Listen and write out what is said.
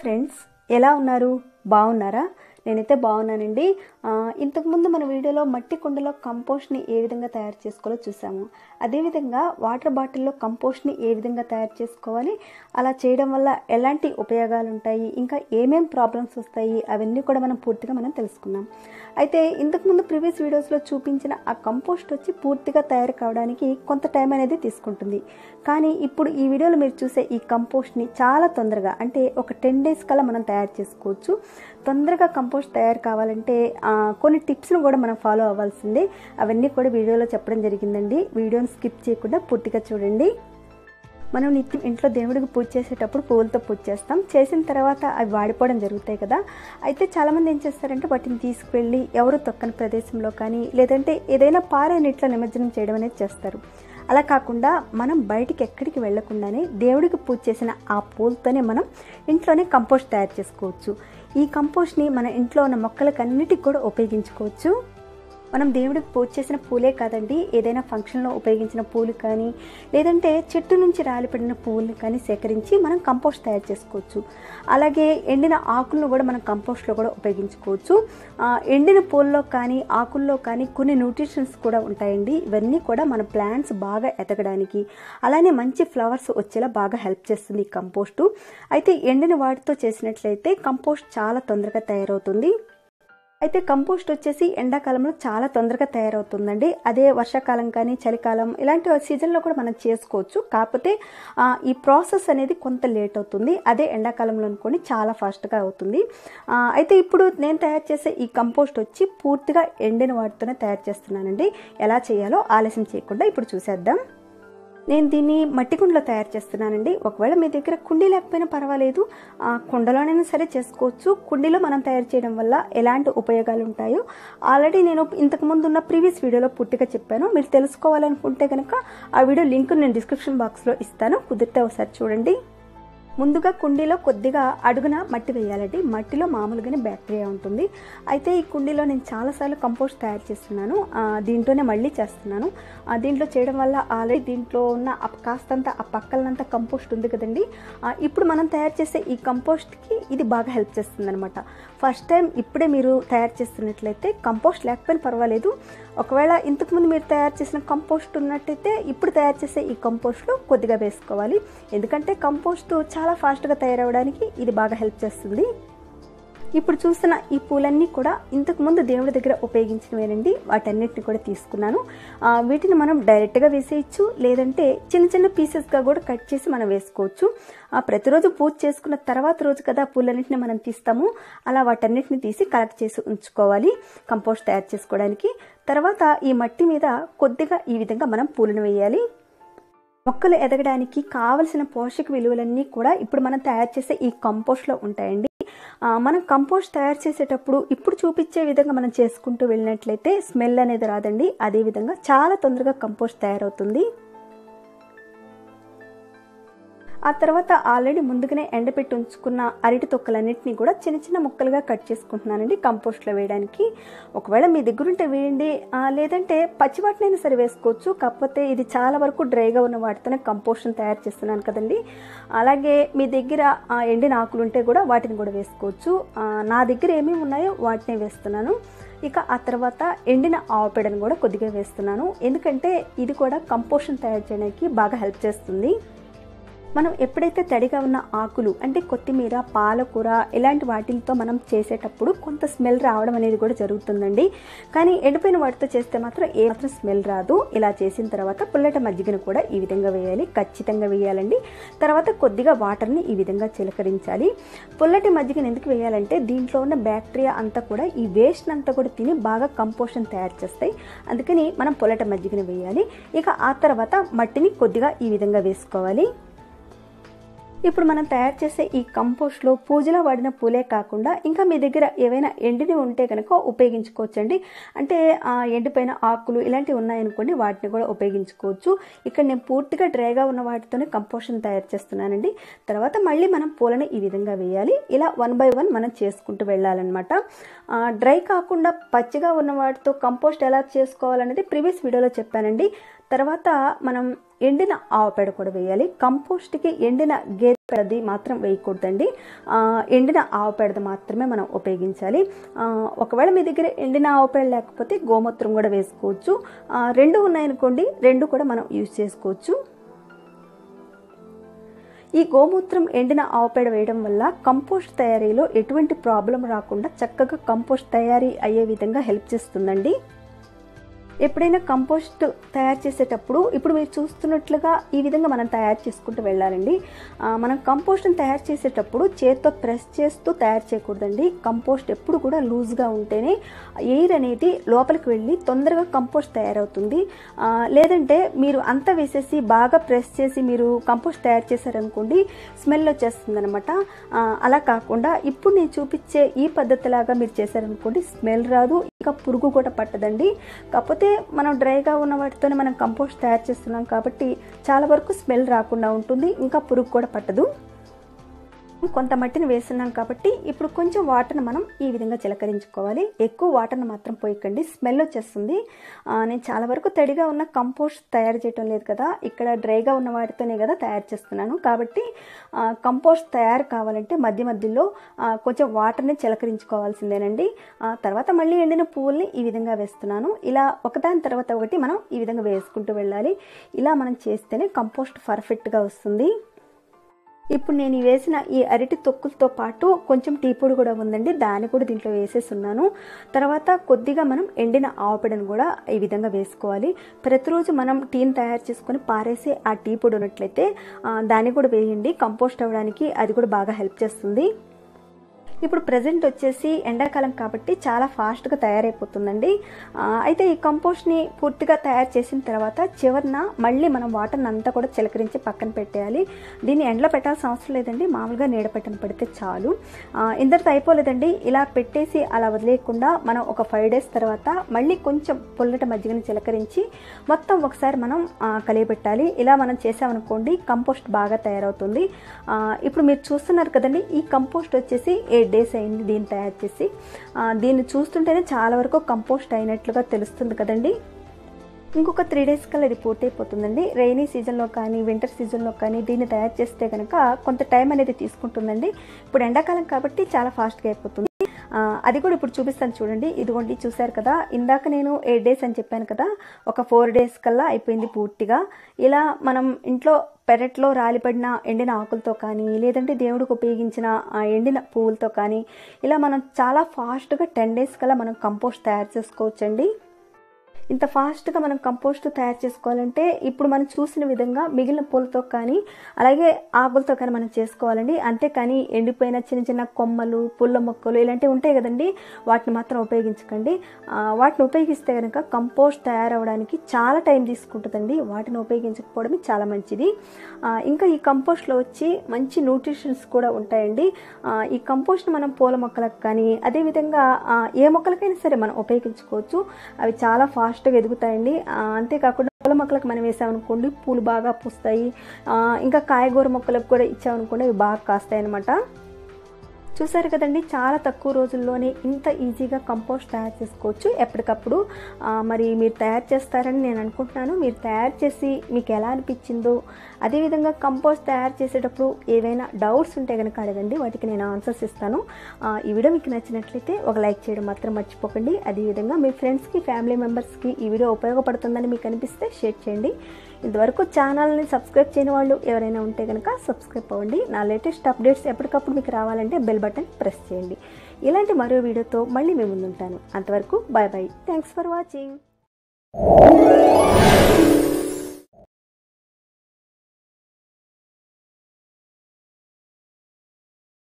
Friends, ఎలా ఉన్నారు? బాగున్నారా? నేనైతే బాగున్నానండి. ఇంతకుముందు మన వీడియోలో మట్టి కుండలో కంపోస్ట్ని ఏ విధంగా తయారు చేసుకోవాలో చూసాము. అదేవిధంగా వాటర్ బాటిల్లో కంపోస్ట్ని ఏ విధంగా తయారు చేసుకోవాలి, అలా చేయడం వల్ల ఎలాంటి ఉపయోగాలు ఉంటాయి, ఇంకా ఏమేం ప్రాబ్లమ్స్ వస్తాయి, అవన్నీ కూడా మనం పూర్తిగా తెలుసుకున్నాం. అయితే ఇంతకుముందు ప్రీవియస్ వీడియోస్లో చూపించిన ఆ కంపోస్ట్ వచ్చి పూర్తిగా తయారు కావడానికి కొంత టైం అనేది తీసుకుంటుంది. కానీ ఇప్పుడు ఈ వీడియోలో మీరు చూసే ఈ కంపోస్ట్ని చాలా తొందరగా, అంటే ఒక 10 days కల్లా మనం తయారు చేసుకోవచ్చు. తొందరగా కంపోస్ట్ తయారు కావాలంటే కొన్ని టిప్స్ను కూడా మనం ఫాలో అవ్వాల్సిందే. అవన్నీ కూడా వీడియోలో చెప్పడం జరిగిందండి. వీడియోని స్కిప్ చేయకుండా పూర్తిగా చూడండి. మనం నిత్యం ఇంట్లో దేవుడికి పూజ చేసేటప్పుడు పువ్వులతో పూజ చేస్తాం. చేసిన తర్వాత అవి వాడిపోవడం జరుగుతాయి కదా. అయితే చాలామంది ఏం చేస్తారంటే వాటిని తీసుకువెళ్ళి ఎవరు తొక్కని ప్రదేశంలో కానీ, లేదంటే ఏదైనా పారే నీటిలో నిమజ్జనం చేయడం అనేది చేస్తారు. అలా కాకుండా మనం బయటికి ఎక్కడికి వెళ్లకుండానే దేవుడికి పూజ చేసిన ఆ పూలతోనే మనం ఇంట్లోనే కంపోస్ట్ తయారు చేసుకోవచ్చు. ఈ కంపోస్ట్ని మన ఇంట్లో ఉన్న మొక్కలకన్నిటికి కూడా ఉపయోగించుకోవచ్చు. మనం దేవుడికి పూజ చేసిన పూలే కాదండి, ఏదైనా ఫంక్షన్లో ఉపయోగించిన పూలు కానీ, లేదంటే చెట్టు నుంచి రాలిపడిన పువ్వుల్ని కానీ సేకరించి మనం కంపోస్ట్ తయారు చేసుకోవచ్చు. అలాగే ఎండిన ఆకులను కూడా మనం కంపోస్ట్లో కూడా ఉపయోగించుకోవచ్చు. ఎండిన పూల్లో కానీ ఆకుల్లో కానీ కొన్ని న్యూట్రిషన్స్ కూడా ఉంటాయండి. ఇవన్నీ కూడా మన ప్లాంట్స్ బాగా ఎదగడానికి, అలానే మంచి ఫ్లవర్స్ వచ్చేలా బాగా హెల్ప్ చేస్తుంది ఈ కంపోస్టు. అయితే ఎండిన వాటితో చేసినట్లయితే కంపోస్ట్ చాలా తొందరగా తయారవుతుంది. అయితే కంపోస్ట్ వచ్చేసి ఎండాకాలంలో చాలా తొందరగా తయారవుతుందండి. అదే వర్షాకాలం కానీ, చలికాలం ఇలాంటి సీజన్లో కూడా మనం చేసుకోవచ్చు. కాకపోతే ఈ ప్రాసెస్ అనేది కొంత లేట్ అవుతుంది. అదే ఎండాకాలంలో అనుకోండి చాలా ఫాస్ట్గా అవుతుంది. అయితే ఇప్పుడు నేను తయారు చేసే ఈ కంపోస్ట్ వచ్చి పూర్తిగా ఎండిన వాటితోనే తయారు చేస్తున్నానండి. ఎలా చేయాలో ఆలస్యం చేయకుండా ఇప్పుడు చూసేద్దాం. నేను దీన్ని మట్టి కుండలో తయారు చేస్తున్నానండి. ఒకవేళ మీ దగ్గర కుండీ లేకపోయినా పర్వాలేదు, కుండలోనైనా సరే చేసుకోవచ్చు. కుండీలో మనం తయారు చేయడం వల్ల ఎలాంటి ఉపయోగాలు ఉంటాయో ఆల్రెడీ నేను ఇంతకుముందు ఉన్న ప్రీవియస్ వీడియోలో పూర్తిగా చెప్పాను. మీరు తెలుసుకోవాలనుకుంటే కనుక ఆ వీడియో లింక్ నేను డిస్క్రిప్షన్ బాక్స్లో ఇస్తాను, కుదిరితే ఒకసారి చూడండి. ముందుగా కుండీలో కొద్దిగా అడుగున మట్టి వేయాలండి. మట్టిలో మామూలుగానే బ్యాక్టీరియా ఉంటుంది. అయితే ఈ కుండీలో నేను చాలాసార్లు కంపోస్ట్ తయారు చేస్తున్నాను. దీంట్లోనే మళ్ళీ చేస్తున్నాను. దీంట్లో చేయడం వల్ల ఆల్రెడీ దీంట్లో ఉన్న కాస్తంత ఆ పక్కలంతా కంపోస్ట్ ఉంది కదండి. ఇప్పుడు మనం తయారు చేసే ఈ కంపోస్ట్కి ఇది బాగా హెల్ప్ చేస్తుంది అనమాట. ఫస్ట్ టైం ఇప్పుడే మీరు తయారు చేస్తున్నట్లయితే కంపోస్ట్ లేకపోయినా పర్వాలేదు. ఒకవేళ ఇంతకుముందు మీరు తయారు చేసిన కంపోస్ట్ ఉన్నట్టయితే ఇప్పుడు తయారు చేసే ఈ కంపోస్ట్లో కొద్దిగా వేసుకోవాలి. ఎందుకంటే కంపోస్ట్ చాలా ఫాస్ట్గా తయారవడానికి ఇది బాగా హెల్ప్ చేస్తుంది. ఇప్పుడు చూస్తున్న ఈ పూలన్నీ కూడా ఇంతకుముందు దేవుడి దగ్గర ఉపయోగించినవేనండి. వాటన్నిటిని కూడా తీసుకున్నాను. వీటిని మనం డైరెక్ట్గా వేసేయచ్చు, లేదంటే చిన్న చిన్న పీసెస్గా కూడా కట్ చేసి మనం వేసుకోవచ్చు. ప్రతిరోజు పూజ చేసుకున్న తర్వాత రోజు కదా పూలన్నింటిని మనం తీస్తాము. అలా వాటన్నిటిని తీసి కలెక్ట్ చేసి ఉంచుకోవాలి కంపోస్ట్ తయారు చేసుకోవడానికి. తర్వాత ఈ మట్టి మీద కొద్దిగా ఈ విధంగా మనం పూలను వేయాలి. మొక్కలు ఎదగడానికి కావలసిన పోషక విలువలన్నీ కూడా ఇప్పుడు మనం తయారు చేసే ఈ కంపోస్ట్లో ఉంటాయండి. మనం కంపోస్ట్ తయారు చేసేటప్పుడు ఇప్పుడు చూపించే విధంగా మనం చేసుకుంటూ వెళ్ళినట్లయితే స్మెల్ అనేది రాదండి. అదేవిధంగా చాలా తొందరగా కంపోస్ట్ తయారవుతుంది. ఆ తర్వాత ఆల్రెడీ ముందుగానే ఎండపెట్టి ఉంచుకున్న అరటి తొక్కలన్నింటినీ కూడా చిన్న చిన్న ముక్కలుగా కట్ చేసుకుంటున్నానండి కంపోస్ట్లో వేయడానికి. ఒకవేళ మీ దగ్గర ఉంటే వేయండి, లేదంటే పచ్చి వాటినైనా సరే వేసుకోవచ్చు. కాకపోతే ఇది చాలా వరకు డ్రైగా ఉన్న వాటితోనే కంపోస్ట్ని తయారు చేస్తున్నాను కదండి. అలాగే మీ దగ్గర ఎండిన ఆకులు ఉంటే కూడా వాటిని కూడా వేసుకోవచ్చు. నా దగ్గర ఏమేమి ఉన్నాయో వాటినే వేస్తున్నాను. ఇక ఆ తర్వాత ఎండిన ఆవుపేడను కూడా కొద్దిగా వేస్తున్నాను. ఎందుకంటే ఇది కూడా కంపోస్ట్ని తయారు చేయడానికి బాగా హెల్ప్ చేస్తుంది. మనం ఎప్పుడైతే తడిగా ఉన్న ఆకులు అంటే కొత్తిమీర, పాలకూర ఇలాంటి వాటితో మనం చేసేటప్పుడు కొంత స్మెల్ రావడం అనేది కూడా జరుగుతుందండి. కానీ ఎండిపోయిన వాటితో చేస్తే మాత్రం ఏమాత్రం స్మెల్ రాదు. ఇలా చేసిన తర్వాత పుల్లటి మజ్జిగను కూడా ఈ విధంగా వేయాలి, ఖచ్చితంగా వేయాలండి. తర్వాత కొద్దిగా వాటర్ని ఈ విధంగా చిలకరించాలి. పుల్లటి మజ్జిగను ఎందుకు వేయాలంటే దీంట్లో ఉన్న బ్యాక్టీరియా అంతా కూడా ఈ వేస్ట్ అంతా కూడా తిని బాగా కంపోస్ట్ని తయారు చేస్తాయి. అందుకని మనం పుల్లటి మజ్జిగను వేయాలి. ఇక ఆ తర్వాత మట్టిని కొద్దిగా ఈ విధంగా వేసుకోవాలి. ఇప్పుడు మనం తయారు చేసే ఈ కంపోస్ట్లో పూజలో వాడిన పూలే కాకుండా ఇంకా మీ దగ్గర ఏవైనా ఎండిని ఉంటే కనుక ఉపయోగించుకోవచ్చండి. అంటే ఎండిపోయిన ఆకులు ఇలాంటివి ఉన్నాయనుకోండి, వాటిని కూడా ఉపయోగించుకోవచ్చు. ఇక్కడ నేను పూర్తిగా డ్రైగా ఉన్న వాటితోనే కంపోస్ట్ని తయారు చేస్తున్నానండి. తర్వాత మళ్ళీ మనం పూలను ఈ విధంగా వేయాలి. ఇలా 1 by 1 మనం చేసుకుంటూ వెళ్ళాలన్నమాట. డ్రై కాకుండా పచ్చిగా ఉన్న వాటితో కంపోస్ట్ ఎలా చేసుకోవాలనేది ప్రీవియస్ వీడియోలో చెప్పానండి. తర్వాత మనం ఎండిన ఆవు పేడ కూడా వేయాలి. కంపోస్ట్కి ఎండిన పేడది మాత్రం వేయకూడదండి. ఎండిన ఆవు పేడది మాత్రమే మనం ఉపయోగించాలి. ఒకవేళ మీ దగ్గర ఎండిన ఆవు పేడ లేకపోతే గోమూత్రం కూడా వేసుకోవచ్చు. రెండు ఉన్నాయనుకోండి, రెండు కూడా మనం యూజ్ చేసుకోవచ్చు. ఈ గోమూత్రం ఎండిన ఆవు పేడ వేయడం వల్ల కంపోస్ట్ తయారీలో ఎటువంటి ప్రాబ్లం రాకుండా చక్కగా కంపోస్ట్ తయారీ అయ్యే విధంగా హెల్ప్ చేస్తుందండి. ఎప్పుడైనా కంపోస్ట్ తయారు చేసేటప్పుడు ఇప్పుడు మీరు చూస్తున్నట్లుగా ఈ విధంగా మనం తయారు చేసుకుంటూ వెళ్ళాలండి. మనం కంపోస్ట్ని తయారు చేసేటప్పుడు చేత్తో ప్రెస్ చేస్తూ తయారు చేయకూడదండి. కంపోస్ట్ ఎప్పుడు కూడా లూజ్గా ఉంటేనే ఎయిర్ అనేది లోపలికి వెళ్ళి తొందరగా కంపోస్ట్ తయారవుతుంది. లేదంటే మీరు అంతా వేసేసి బాగా ప్రెస్ చేసి మీరు కంపోస్ట్ తయారు చేశారనుకోండి, స్మెల్ వచ్చేస్తుంది అనమాట. అలా కాకుండా ఇప్పుడు నేను చూపించే ఈ పద్ధతిలాగా మీరు చేశారనుకోండి, స్మెల్ రాదు, ఇంకా పురుగు కూడా పట్టదండి. కాకపోతే మనం డ్రైగా ఉన్న వాటితోనే మనం కంపోస్ట్ తయారు చేస్తున్నాం కాబట్టి చాలా వరకు స్మెల్ రాకుండా ఉంటుంది, ఇంకా పురుగు కూడా పట్టదు. కొంత మట్టిని వేస్తున్నాం కాబట్టి ఇప్పుడు కొంచెం వాటర్ని మనం ఈ విధంగా చిలకరించుకోవాలి. ఎక్కువ వాటర్ని మాత్రం పోయకండి, స్మెల్ వచ్చేస్తుంది. నేను చాలా వరకు తడిగా ఉన్న కంపోస్ట్ తయారు చేయటం లేదు కదా, ఇక్కడ డ్రైగా ఉన్న వాటితోనే కదా తయారు చేస్తున్నాను. కాబట్టి కంపోస్ట్ తయారు కావాలంటే మధ్య మధ్యలో కొంచెం వాటర్ని చిలకరించుకోవాల్సిందేనండి. తర్వాత మళ్ళీ ఎండిన పువ్వుల్ని ఈ విధంగా వేస్తున్నాను. ఇలా ఒకదాని తర్వాత ఒకటి మనం ఈ విధంగా వేసుకుంటూ వెళ్ళాలి. ఇలా మనం చేస్తేనే కంపోస్ట్ పర్ఫెక్ట్గా వస్తుంది. ఇప్పుడు నేను వేసిన ఈ అరటి తొక్కులతో పాటు కొంచెం టీ పొడి కూడా ఉందండి, దాన్ని కూడా దీంట్లో వేసేస్తున్నాను. తర్వాత కొద్దిగా మనం ఎండిన ఆవుపెడను కూడా ఈ విధంగా వేసుకోవాలి. ప్రతిరోజు మనం టీని తయారు చేసుకొని పారేసి ఆ టీ పొడి ఉన్నట్లయితే దాన్ని కూడా వేయండి, కంపోస్ట్ అవ్వడానికి అది కూడా బాగా హెల్ప్ చేస్తుంది. ఇప్పుడు ప్రజెంట్ వచ్చేసి ఎండాకాలం కాబట్టి చాలా ఫాస్ట్గా తయారైపోతుందండి. అయితే ఈ కంపోస్ట్ని పూర్తిగా తయారు చేసిన తర్వాత చివరిన మళ్ళీ మనం వాటర్ని అంతా కూడా చిలకరించి పక్కన పెట్టేయాలి. దీన్ని ఎండలో పెట్టాల్సిన అవసరం లేదండి, మామూలుగా నీడ పెట్టని పెడితే చాలు. ఇందరితో అయిపోలేదండి, ఇలా పెట్టేసి అలా వదిలేయకుండా మనం ఒక 5 days తర్వాత మళ్ళీ కొంచెం పుల్లటి మజ్జిగని చిలకరించి మొత్తం ఒకసారి మనం కలియబెట్టాలి. ఇలా మనం చేసామనుకోండి కంపోస్ట్ బాగా తయారవుతుంది. ఇప్పుడు మీరు చూస్తున్నారు కదండి, ఈ కంపోస్ట్ వచ్చేసి 8 days అయింది దీన్ని తయారు చేసి. దీన్ని చూస్తుంటేనే చాలా వరకు కంపోస్ట్ అయినట్లుగా తెలుస్తుంది కదండి. ఇంకొక 3 days కల్లా ఇది పూర్తయిపోతుందండి. రైనీ సీజన్లో కానీ వింటర్ సీజన్లో కానీ దీన్ని తయారు చేస్తే కనుక కొంత టైం అనేది తీసుకుంటుందండి. ఇప్పుడు ఎండాకాలం కాబట్టి చాలా ఫాస్ట్గా అయిపోతుంది. అది కూడా ఇప్పుడు చూపిస్తాను చూడండి. ఇదిగోండి, చూశారు కదా, ఇందాక నేను 8 days అని చెప్పాను కదా, ఒక 4 days కల్లా అయిపోయింది పూర్తిగా. ఇలా మనం ఇంట్లో పెరట్లో రాలిపడిన ఎండిన ఆకులతో కానీ లేదంటే దేవుడికి ఉపయోగించిన ఎండిన పువ్వులతో కానీ ఇలా మనం చాలా ఫాస్ట్గా 10 days కల్లా మనం కంపోస్ట్ తయారు చేసుకోవచ్చండి. ఇంత ఫాస్ట్గా మనం కంపోస్ట్ తయారు చేసుకోవాలంటే ఇప్పుడు మనం చూసిన విధంగా మిగిలిన పూలతో కానీ అలాగే ఆకులతో కానీ మనం చేసుకోవాలండి. అంతేకాని ఎండిపోయిన చిన్న చిన్న కొమ్మలు, పుల్ల మొక్కలు ఇలాంటివి ఉంటాయి కదండి, వాటిని మాత్రం ఉపయోగించకండి. వాటిని ఉపయోగిస్తే కనుక కంపోస్ట్ తయారవడానికి చాలా టైం తీసుకుంటుందండి. వాటిని ఉపయోగించకపోవడమే చాలా మంచిది. ఇంకా ఈ కంపోస్ట్లో వచ్చి మంచి న్యూట్రిషన్స్ కూడా ఉంటాయండి. ఈ కంపోస్ట్ మనం పూల మొక్కలకు కానీ అదేవిధంగా ఏ మొక్కలకైనా సరే మనం ఉపయోగించుకోవచ్చు. అవి చాలా ఫాస్ట్గా ఎదుగుతాయండి. అంతేకాకుండా పూల మొక్కలకు మనం వేసామనుకోండి పూలు బాగా పూస్తాయి. ఇంకా కాయగూర మొక్కలకు కూడా ఇచ్చామనుకోండి అవి బాగా కాస్తాయి అన్నమాట. చూసారు కదండి, చాలా తక్కువ రోజుల్లోనే ఇంత ఈజీగా కంపోస్ట్ తయారు చేసుకోవచ్చు ఎప్పటికప్పుడు. మరి మీరు తయారు చేస్తారని నేను అనుకుంటున్నాను. మీరు తయారు చేసి మీకు ఎలా అనిపించిందో, అదేవిధంగా కంపోస్ట్ తయారు చేసేటప్పుడు ఏవైనా డౌట్స్ ఉంటే కనుక అడగండి, వాటికి నేను ఆన్సర్స్ ఇస్తాను. ఈ వీడియో మీకు నచ్చినట్లయితే ఒక లైక్ చేయడం మాత్రం మర్చిపోకండి. అదేవిధంగా మీ ఫ్రెండ్స్కి, ఫ్యామిలీ మెంబర్స్కి ఈ వీడియో ఉపయోగపడుతుందని మీకు అనిపిస్తే షేర్ చేయండి. ఇంతవరకు ఛానల్ని సబ్స్క్రైబ్ చేయని వాళ్ళు ఎవరైనా ఉంటే కనుక సబ్స్క్రైబ్ అవ్వండి. నా లేటెస్ట్ అప్డేట్స్ ఎప్పటికప్పుడు మీకు రావాలంటే బెల్ బటన్ ప్రెస్ చేయండి. ఇలాంటి మరో వీడియోతో మళ్ళీ మీ ముందుంటాను. అంతవరకు bye bye. Thanks for watching.